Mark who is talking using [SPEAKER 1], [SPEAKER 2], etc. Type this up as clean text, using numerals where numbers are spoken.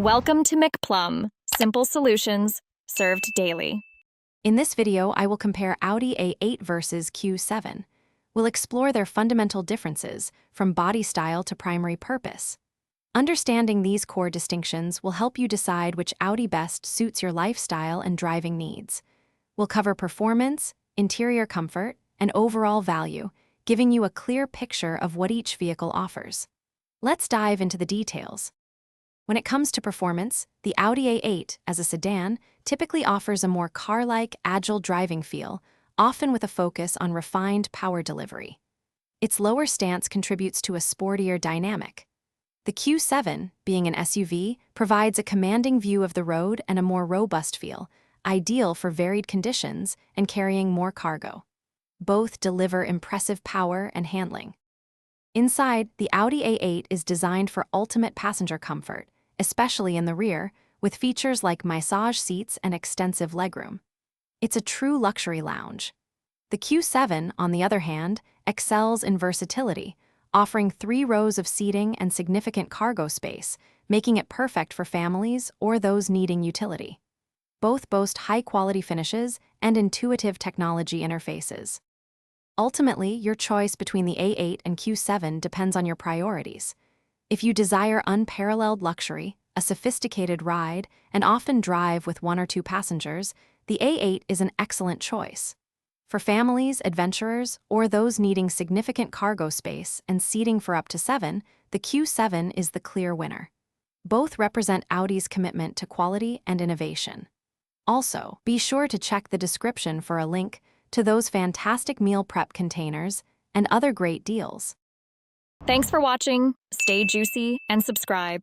[SPEAKER 1] Welcome to McPlum, simple solutions served daily.
[SPEAKER 2] In this video, I will compare Audi A8 versus Q7. We'll explore their fundamental differences, from body style to primary purpose. Understanding these core distinctions will help you decide which Audi best suits your lifestyle and driving needs. We'll cover performance, interior comfort, and overall value, giving you a clear picture of what each vehicle offers. Let's dive into the details. When it comes to performance, the Audi A8, as a sedan, typically offers a more car-like, agile driving feel, often with a focus on refined power delivery. Its lower stance contributes to a sportier dynamic. The Q7, being an SUV, provides a commanding view of the road and a more robust feel, ideal for varied conditions and carrying more cargo. Both deliver impressive power and handling. Inside, the Audi A8 is designed for ultimate passenger comfort, especially in the rear, with features like massage seats and extensive legroom. It's a true luxury lounge. The Q7, on the other hand, excels in versatility, offering 3 rows of seating and significant cargo space, making it perfect for families or those needing utility. Both boast high-quality finishes and intuitive technology interfaces. Ultimately, your choice between the A8 and Q7 depends on your priorities. If you desire unparalleled luxury, a sophisticated ride, and often drive with 1 or 2 passengers, the A8 is an excellent choice. For families, adventurers, or those needing significant cargo space and seating for up to 7, the Q7 is the clear winner. Both represent Audi's commitment to quality and innovation. Also, be sure to check the description for a link to those fantastic meal prep containers and other great deals.
[SPEAKER 1] Thanks for watching, stay juicy, and subscribe.